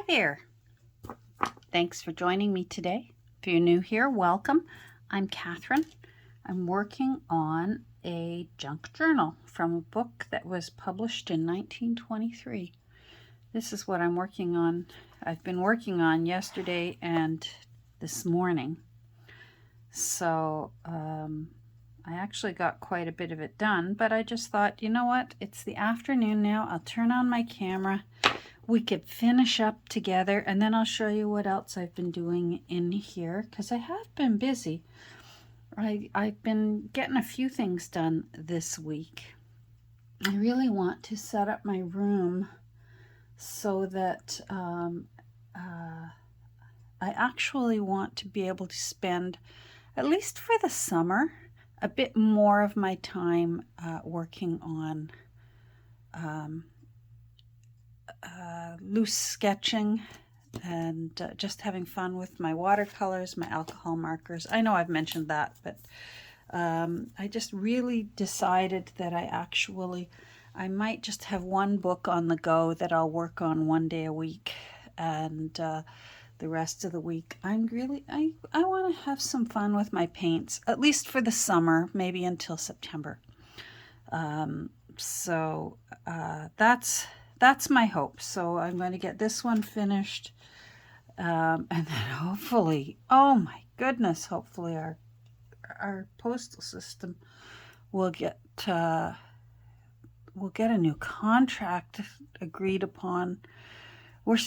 there. Thanks for joining me today. If you're new here, welcome. I'm Catherine. I'm working on a junk journal from a book that was published in 1923. This is what I'm working on. I've been working on yesterday and this morning. So I actually got quite a bit of it done, but I just thought, you know what? It's the afternoon now. I'll turn on my camera. We could finish up together, and then I'll show you what else I've been doing in here, because I have been busy. I've been getting a few things done this week. I really want to set up my room so that I actually want to be able to spend, at least for the summer, a bit more of my time working on loose sketching and just having fun with my watercolors, my alcohol markers. I know I've mentioned that, but I just really decided that I might just have one book on the go that I'll work on one day a week, and the rest of the week I want to have some fun with my paints, at least for the summer, maybe until September. So that's my hope. So I'm going to get this one finished, and then hopefully, oh my goodness, hopefully our postal system will get a new contract agreed upon.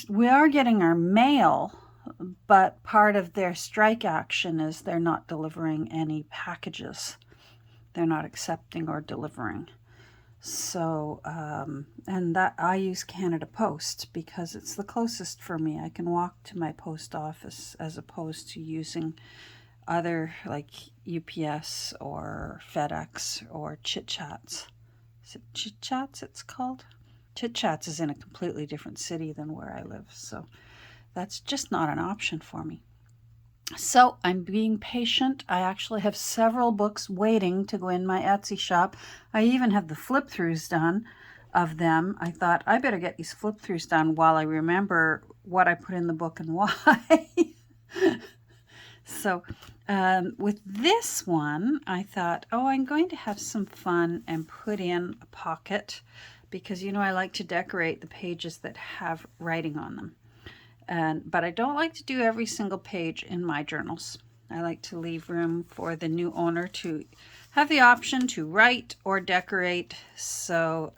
We are getting our mail, but part of their strike action is they're not delivering any packages. They're not accepting or delivering. So, and that I use Canada Post because it's the closest for me. I can walk to my post office as opposed to using other like UPS or FedEx or Chit Chats. Is it Chit Chats it's called? Chit Chats is in a completely different city than where I live. So that's just not an option for me. So I'm being patient. I actually have several books waiting to go in my Etsy shop. I even have the flip-throughs done of them. I thought I better get these flip-throughs done while I remember what I put in the book and why. So with this one, I thought, I'm going to have some fun and put in a pocket because, I like to decorate the pages that have writing on them. But I don't like to do every single page in my journals. I like to leave room for the new owner to have the option to write or decorate. So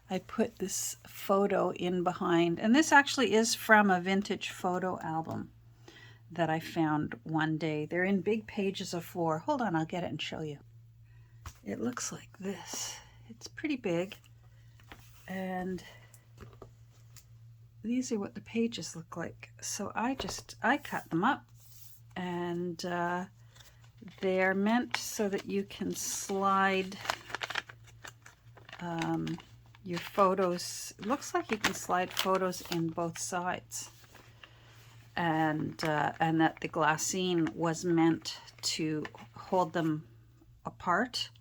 I put this photo in behind. And this actually is from a vintage photo album that I found one day. They're in big pages of 4. Hold on, I'll get it and show you. It looks like this. It's pretty big. And these are what the pages look like. So I cut them up, and they're meant so that you can slide your photos. It looks like you can slide photos in both sides, and that the glassine was meant to hold them apart.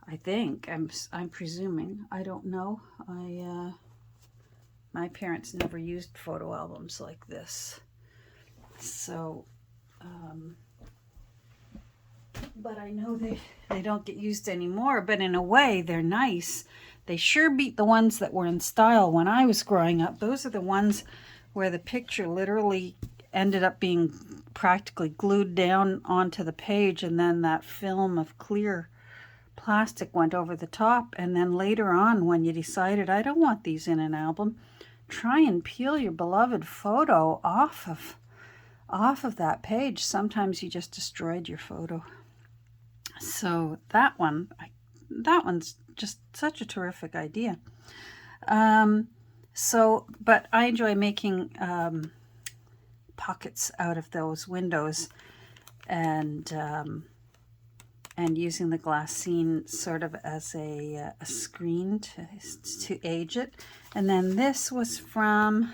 I think I'm presuming. I don't know. My parents never used photo albums like this. So, but I know they don't get used anymore, but in a way they're nice. They sure beat the ones that were in style when I was growing up. Those are the ones where the picture literally ended up being practically glued down onto the page, and then that film of clear plastic went over the top. And then later on, when you decided, I don't want these in an album, try and peel your beloved photo off of that page. Sometimes you just destroyed your photo. So that one's just such a terrific idea. But I enjoy making pockets out of those windows, and using the glassine sort of as a screen to age it. And then this was from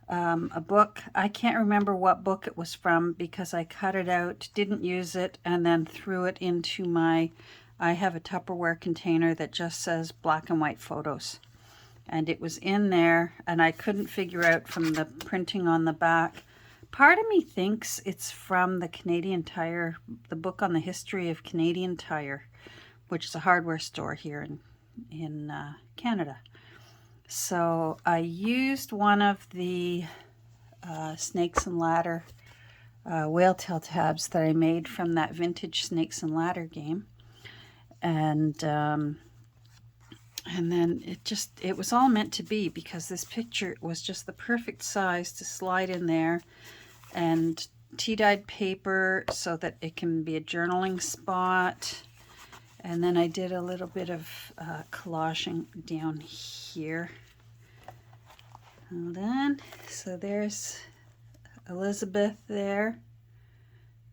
a book. I can't remember what book it was from because I cut it out, didn't use it, and then threw it into I have a Tupperware container that just says black and white photos. and it was in there, and I couldn't figure out from the printing on the back. Part of me thinks it's from the Canadian Tire, the book on the history of Canadian Tire, which is a hardware store here in Canada. So I used one of the Snakes and Ladder whale tail tabs that I made from that vintage Snakes and Ladder game, and then it was all meant to be, because this picture was just the perfect size to slide in there, and tea-dyed paper so that it can be a journaling spot. And then I did a little bit of collaging down here. Hold on. So there's Elizabeth there.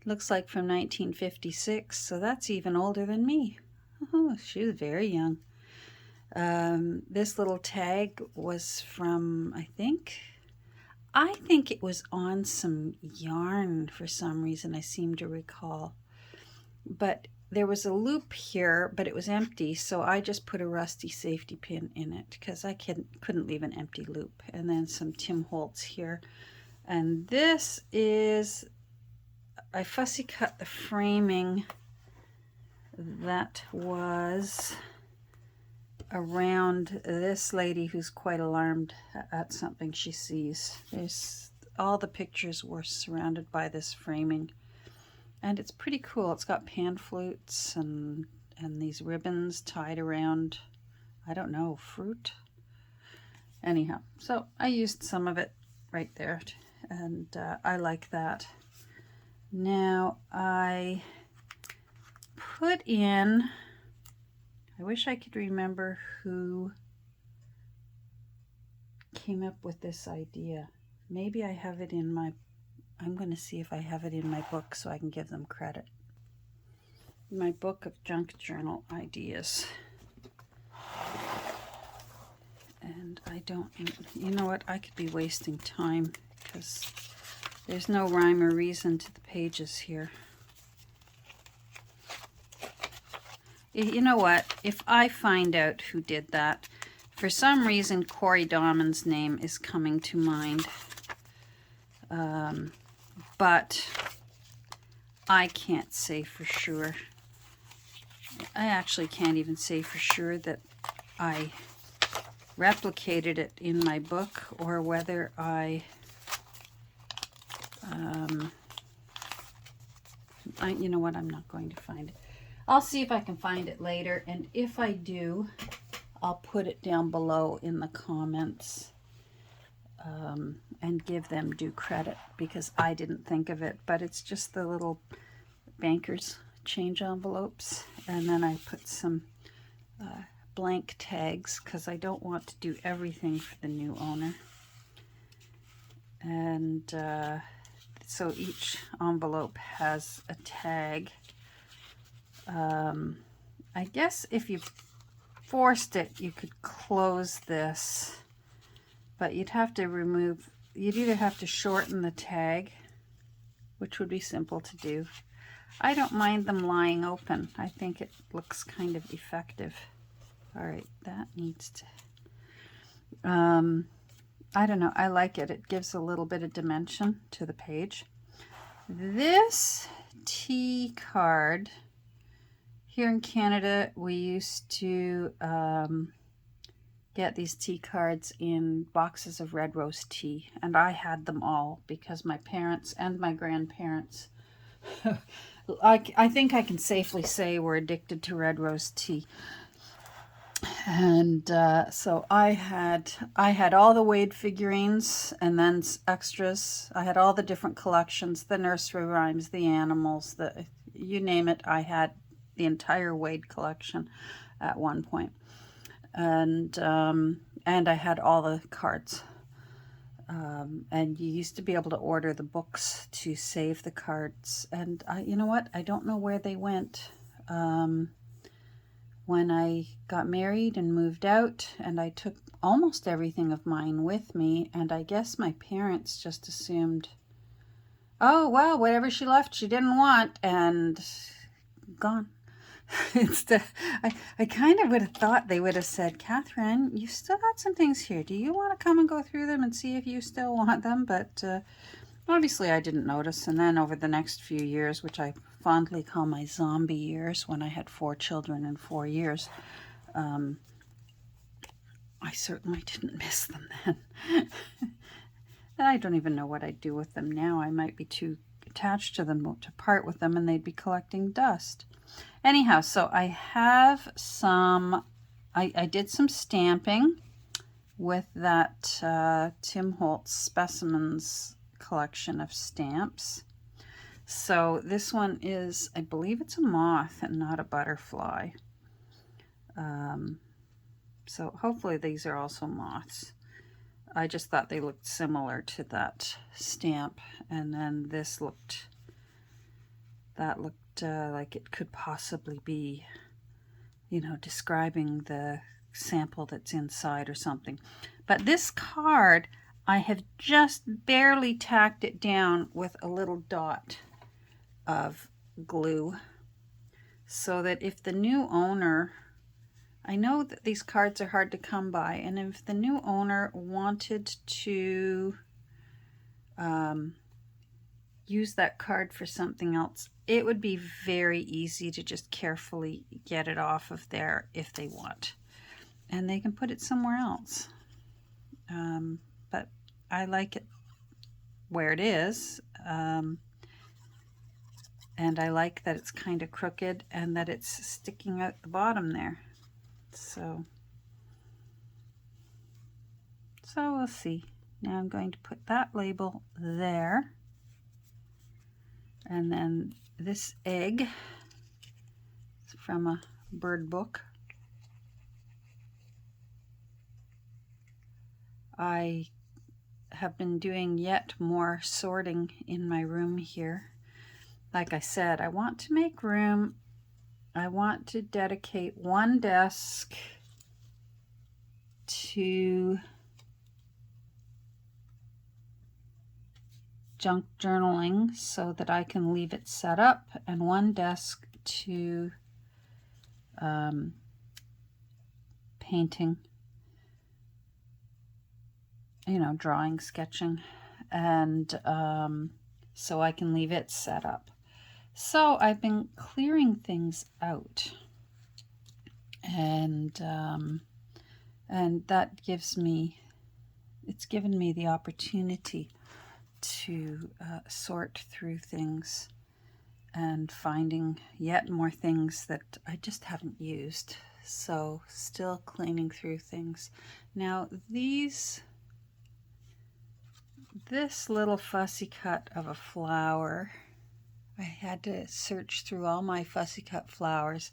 Looks like from 1956, so that's even older than me. Oh, she was very young. This little tag was from, I think it was on some yarn for some reason, I seem to recall. But there was a loop here, but it was empty, so I just put a rusty safety pin in it because I couldn't leave an empty loop. And then some Tim Holtz here. And this is, I fussy cut the framing that was around this lady who's quite alarmed at something she sees. All the pictures were surrounded by this framing, and it's pretty cool. It's got pan flutes and these ribbons tied around, I don't know, fruit. Anyhow, so I used some of it right there, and I like that. Now I put in, I wish I could remember who came up with this idea. Maybe I have it in my, I'm going to see if I have it in my book so I can give them credit. My book of junk journal ideas. And I don't, you know what, I could be wasting time because there's no rhyme or reason to the pages here. You know what, if I find out who did that, for some reason Corey Dahman's name is coming to mind, but I can't say for sure. I actually can't even say for sure that I replicated it in my book or whether I you know what, I'm not going to find it. I'll see if I can find it later, and if I do, I'll put it down below in the comments and give them due credit because I didn't think of it. But it's just the little banker's change envelopes, and then I put some blank tags because I don't want to do everything for the new owner. And so each envelope has a tag. I guess if you forced it, you could close this, but you'd have to remove, you'd either have to shorten the tag, which would be simple to do. I don't mind them lying open. I think it looks kind of effective. All right, that needs to, I don't know, I like it. It gives a little bit of dimension to the page. This tea card, here in Canada, we used to get these tea cards in boxes of red rose tea, and I had them all because my parents and my grandparents, I think I can safely say, were addicted to red rose tea. And so I had all the Wade figurines and then extras. I had all the different collections, the nursery rhymes, the animals, the you name it. I had the entire Wade collection at one point, and I had all the cards. And you used to be able to order the books to save the cards, and you know what? I don't know where they went. When I got married and moved out, and I took almost everything of mine with me, and I guess my parents just assumed, oh, well, whatever she left she didn't want, and gone. Instead, I kind of would have thought they would have said, Catherine, you still got some things here. Do you want to come and go through them and see if you still want them? But obviously I didn't notice. And then over the next few years, which I fondly call my zombie years, when I had 4 children in 4 years, I certainly didn't miss them then. I don't even know what I'd do with them now. I might be too attached to them to part with them, and they'd be collecting dust. Anyhow, so I have some, I did some stamping with that Tim Holtz Specimens collection of stamps. So this one is, I believe it's a moth and not a butterfly. So hopefully these are also moths. I just thought they looked similar to that stamp, and then this looked, that looked like it could possibly be, you know, describing the sample that's inside or something. But this card, I have just barely tacked it down with a little dot of glue, so that if the new owner, I know that these cards are hard to come by, and if the new owner wanted to use that card for something else, it would be very easy to just carefully get it off of there if they want. And they can put it somewhere else. But I like it where it is. And I like that it's kind of crooked and that it's sticking out the bottom there. So we'll see. Now I'm going to put that label there. And then this egg is from a bird book. I have been doing yet more sorting in my room here. Like I said, I want to make room. I want to dedicate one desk to junk journaling so that I can leave it set up, and one desk to painting, you know, drawing, sketching, and so I can leave it set up. So I've been clearing things out, and that gives me, it's given me the opportunity to sort through things and finding yet more things that I just haven't used. So still cleaning through things. Now this little fussy cut of a flower, I had to search through all my fussy cut flowers.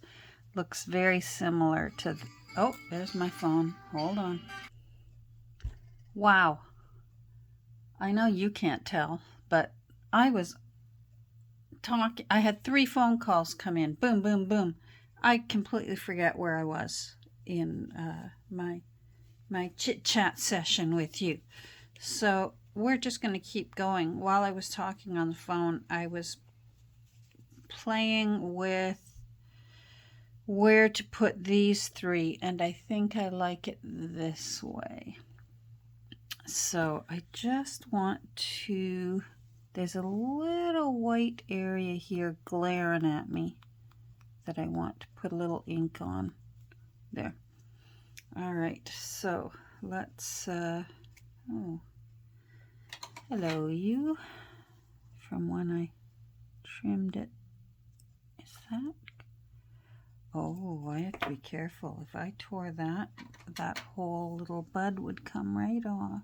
Looks very similar to, oh, there's my phone. Hold on. Wow. I know you can't tell, but I was talking. I had 3 phone calls come in. Boom, boom, boom. I completely forget where I was in my chit-chat session with you. So we're just going to keep going. While I was talking on the phone, I was playing with where to put these 3, and I think I like it this way. So I just want to, there's a little white area here glaring at me that I want to put a little ink on. There. All right, so let's, oh, hello you, from when I trimmed it. Is that, oh, I have to be careful. If I tore that, that whole little bud would come right off.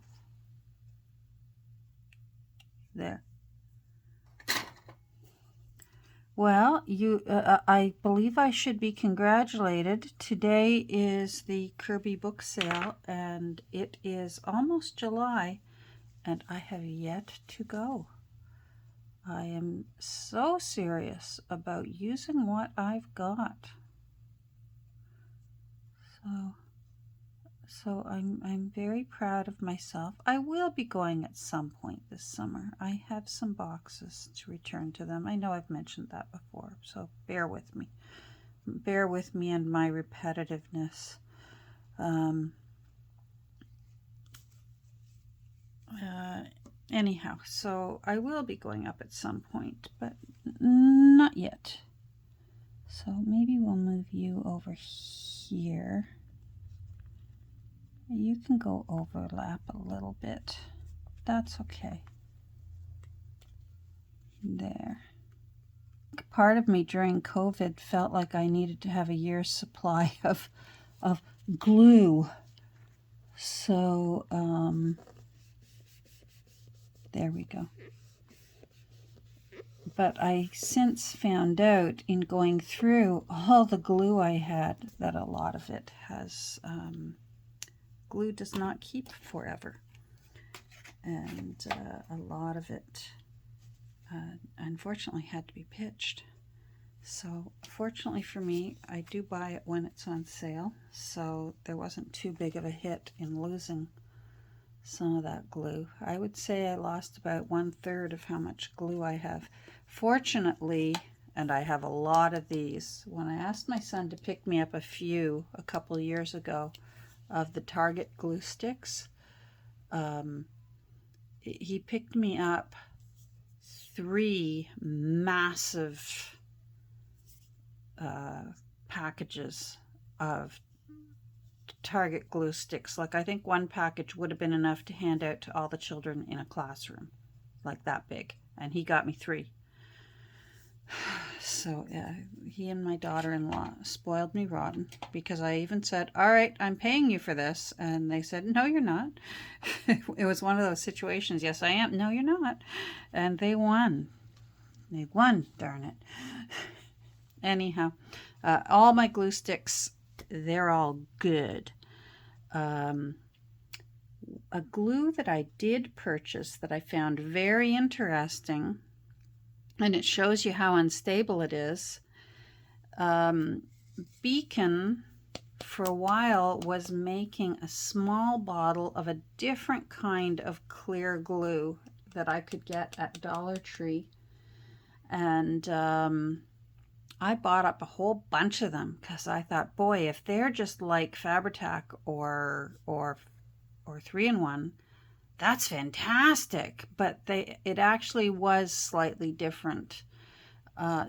There. Well, I believe I should be congratulated. Today is the Kirby book sale, and it is almost July, and I have yet to go. I am so serious about using what I've got. So I'm very proud of myself. I will be going at some point this summer. I have some boxes to return to them. I know I've mentioned that before, so bear with me. bear with me and my repetitiveness. Anyhow, so I will be going up at some point, but not yet. So maybe we'll move you over here. You can go overlap a little bit. That's okay. There. Part of me during COVID felt like I needed to have a year's supply of glue. So, there we go. But I since found out in going through all the glue I had that a lot of it has, glue does not keep forever. And a lot of it, unfortunately, had to be pitched. So fortunately for me, I do buy it when it's on sale. So there wasn't too big of a hit in losing some of that glue. I would say I lost about 1/3 of how much glue I have. Fortunately, and I have a lot of these, when I asked my son to pick me up a couple of years ago, of the Target glue sticks, he picked me up 3 massive packages of Target glue sticks. Like, I think one package would have been enough to hand out to all the children in a classroom, like that big, and he got me 3. So he and my daughter-in-law spoiled me rotten, because I even said, all right, I'm paying you for this, and they said, no, you're not. It was one of those situations. Yes, I am. No, you're not. And they won. They won, darn it. Anyhow, all my glue sticks, they're all good. A glue that I did purchase that I found very interesting, and it shows you how unstable it is. Beacon, for a while, was making a small bottle of a different kind of clear glue that I could get at Dollar Tree. And I bought up a whole bunch of them because I thought, boy, if they're just like Fabri-Tac or 3-in-1, that's fantastic. But it actually was slightly different.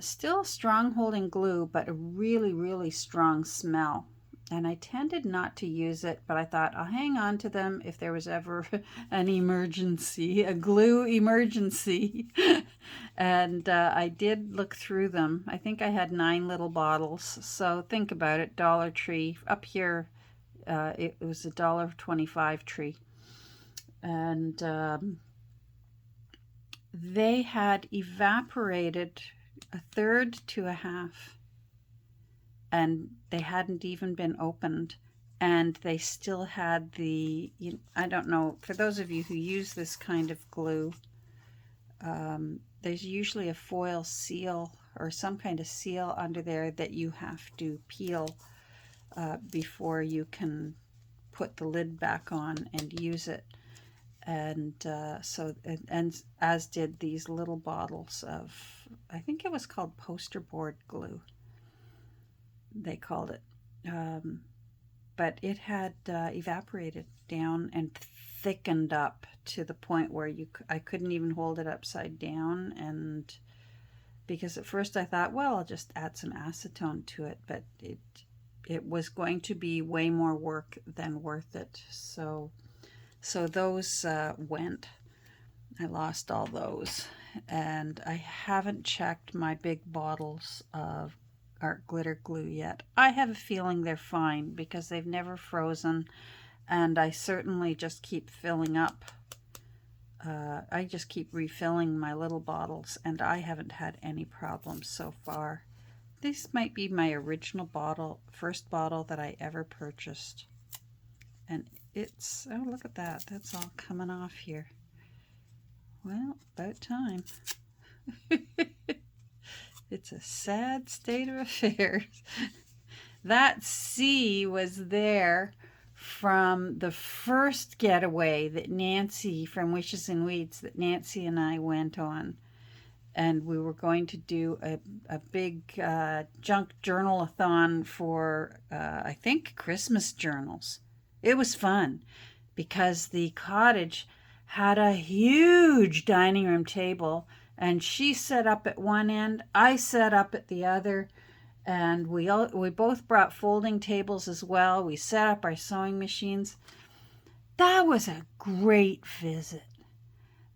Still strong holding glue, but a really, really strong smell. And I tended not to use it, but I thought I'll hang on to them if there was ever an emergency, a glue emergency. And I did look through them. I think I had 9 little bottles. So think about it, Dollar Tree. Up here, it was a $1.25 tree. And they had evaporated 1/3 to 1/2. And they hadn't even been opened, and they still had I don't know, for those of you who use this kind of glue, there's usually a foil seal or some kind of seal under there that you have to peel before you can put the lid back on and use it. And and as did these little bottles of, I think it was called poster board glue, they called it. But it had evaporated down and thickened up to the point where I couldn't even hold it upside down. And because at first I thought, well, I'll just add some acetone to it, but it was going to be way more work than worth it. So those went. I lost all those, and I haven't checked my big bottles of art glitter glue yet. I have a feeling they're fine because they've never frozen, and I certainly just keep filling up. I just keep refilling my little bottles, and I haven't had any problems so far. This might be my original first bottle that I ever purchased. And it's, oh, look at that. That's all coming off here. Well, about time. It's a sad state of affairs. That C was there from the first getaway that Nancy, from Wishes and Weeds, that Nancy and I went on. and we were going to do a big junk journal-a-thon for, I think, Christmas journals. It was fun because the cottage had a huge dining room table, and she set up at one end, I set up at the other, and we both brought folding tables as well. We set up our sewing machines. That was a great visit.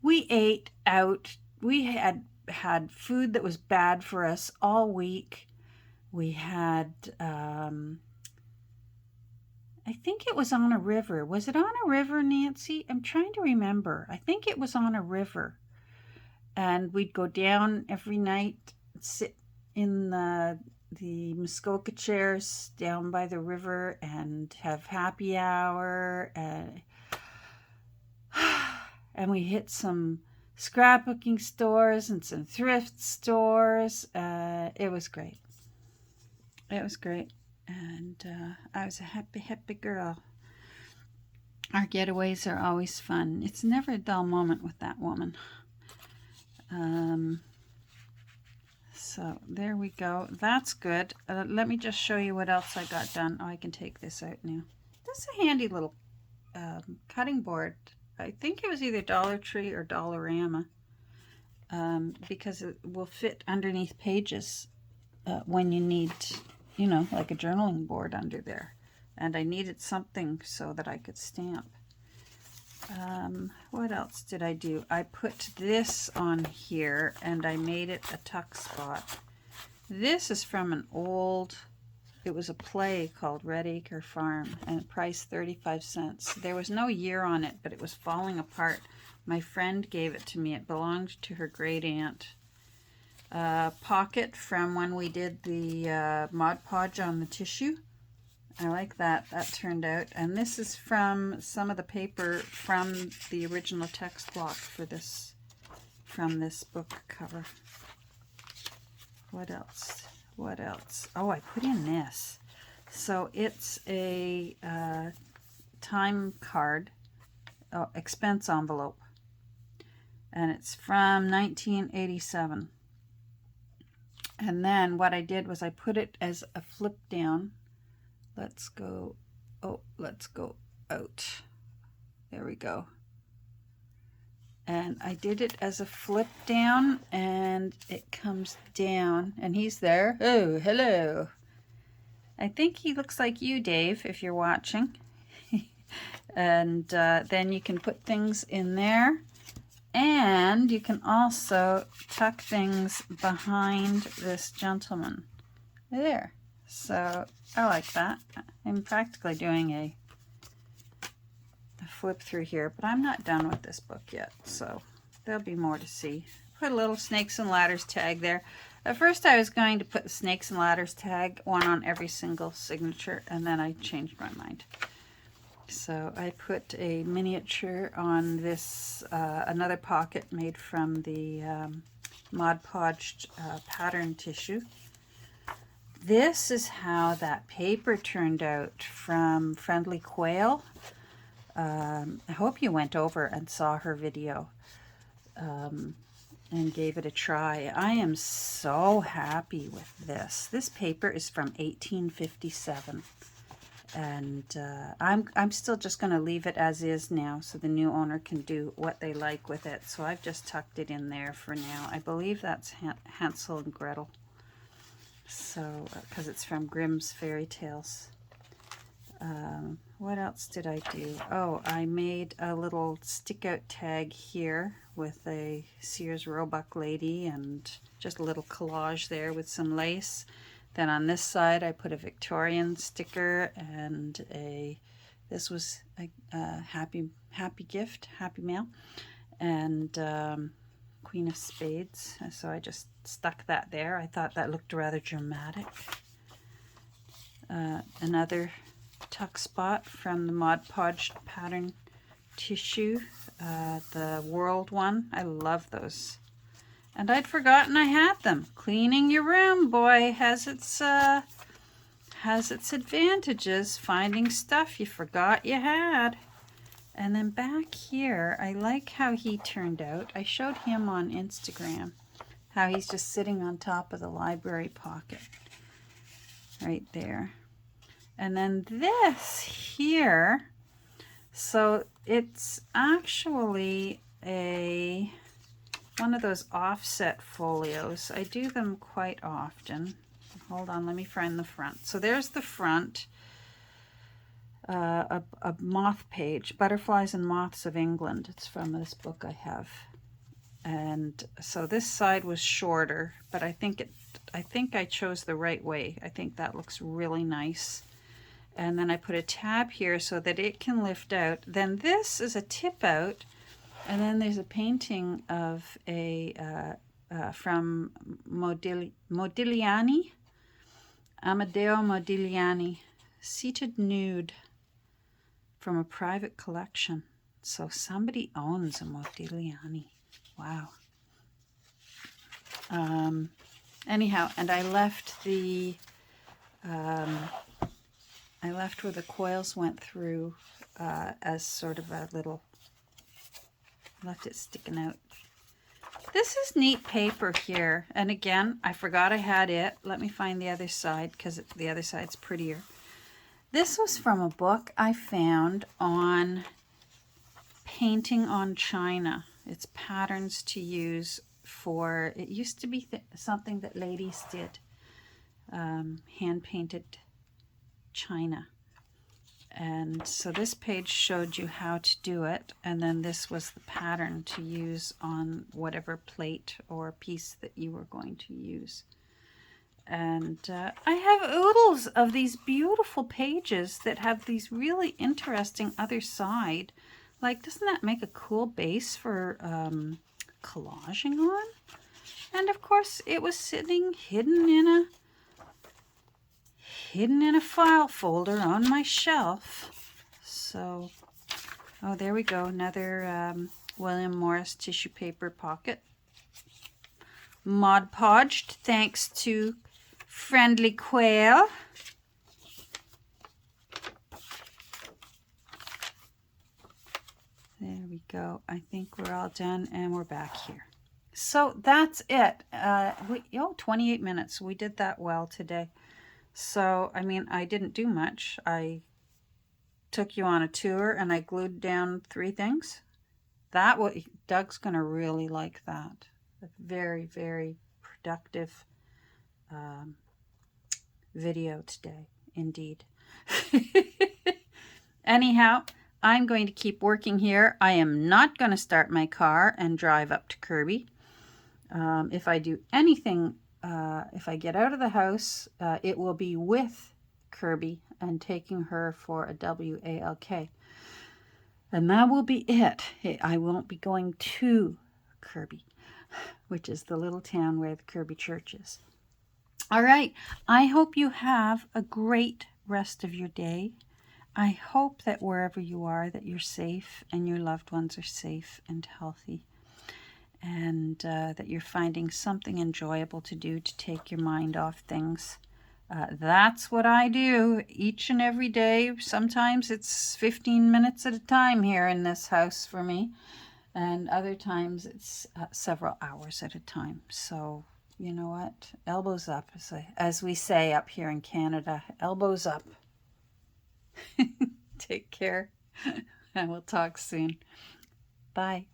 We ate out. We had food that was bad for us all week. We had, I think it was on a river. Was it on a river, Nancy? I'm trying to remember. I think it was on a river. And we'd go down every night, sit in the Muskoka chairs down by the river and have happy hour. And we hit some scrapbooking stores and some thrift stores. It was great. It was great. And I was a happy, happy girl. Our getaways are always fun. It's never a dull moment with that woman. So there we go. That's good. Let me just show you what else I got done. Oh, I can take this out now. This is a handy little cutting board. I think it was either Dollar Tree or Dollarama, because it will fit underneath pages when you need, like a journaling board under there. And I needed something so that I could stamp. What else did I do? I put this on here and I made it a tuck spot. This is from an old, it was a play called Red Acre Farm, and it priced 35 cents. There was no year on it, but it was falling apart. My friend gave it to me. It belonged to her great aunt. Pocket from when we did the Mod Podge on the tissue. I like that. That turned out. And this is from some of the paper from the original text block for this, from this book cover. What else? What else? Oh, I put in this. So it's a time card, expense envelope. And it's from 1987. And then what I did was I put it as a flip down. Let's go out. There we go. And I did it as a flip down, and it comes down, and he's there. Oh, hello. I think he looks like you, Dave, if you're watching. And then you can put things in there, and you can also tuck things behind this gentleman. There. So I like that. I'm practically doing a flip through here, but I'm not done with this book yet, so there'll be more to see. Put a little Snakes and Ladders tag there. At first I was going to put the Snakes and Ladders tag, one on every single signature, and then I changed my mind. So I put a miniature on this, another pocket made from the Mod Podged pattern tissue. This is how that paper turned out from Friendly Quail. I hope you went over and saw her video and gave it a try. I am so happy with this. This paper is from 1857. And I'm still just going to leave it as is now so the new owner can do what they like with it. So I've just tucked it in there for now. I believe that's Hansel and Gretel. So, because it's from Grimm's Fairy Tales. What else did I do? Oh, I made a little stick-out tag here with a Sears Roebuck lady and just a little collage there with some lace. Then on this side I put a Victorian sticker and this was a happy gift, happy mail, and Queen of Spades. So I just stuck that there. I thought that looked rather dramatic. Another tuck spot from the Mod Podge pattern tissue, the World one. I love those. And I'd forgotten I had them. Cleaning your room, boy, has its advantages. Finding stuff you forgot you had. And then back here, I like how he turned out. I showed him on Instagram how he's just sitting on top of the library pocket right there. And then this here, so it's actually one of those offset folios. I do them quite often. Hold on, let me find the front. So there's the front, a moth page, Butterflies and Moths of England. It's from this book I have. And so this side was shorter, but I think I chose the right way. I think that looks really nice. And then I put a tab here so that it can lift out. Then this is a tip out, and then there's a painting of from Modigliani, Amadeo Modigliani, Seated Nude, from a private collection. So somebody owns a Modigliani. Wow. Anyhow, and I left where the coils went through as sort of a little, left it sticking out. This is neat paper here. And again, I forgot I had it. Let me find the other side because the other side's prettier. This was from a book I found on painting on china. It's patterns to use for, it used to be something that ladies did, hand-painted china. And so this page showed you how to do it, and then this was the pattern to use on whatever plate or piece that you were going to use. And I have oodles of these beautiful pages that have these really interesting other side. Like, doesn't that make a cool base for collaging on? And of course it was sitting hidden in a file folder on my shelf. So, oh, there we go. Another William Morris tissue paper pocket. Mod Podged, thanks to Friendly Quail. There we go. I think we're all done and we're back here. So that's it. 28 minutes. We did that well today. So, I mean, I didn't do much. I took you on a tour and I glued down 3 things. Doug's going to really like that. A very, very productive video today, indeed. Anyhow, I'm going to keep working here. I am not going to start my car and drive up to Kirby. If I do anything, if I get out of the house, it will be with Kirby and taking her for a WALK. And that will be it. I won't be going to Kirby, which is the little town where the Kirby Church is. All right. I hope you have a great rest of your day. I hope that wherever you are, that you're safe and your loved ones are safe and healthy, and that you're finding something enjoyable to do to take your mind off things. That's what I do each and every day. Sometimes it's 15 minutes at a time here in this house for me, and other times it's several hours at a time. So, you know what? Elbows up, as we say up here in Canada. Elbows up. Take care, and we'll talk soon. Bye.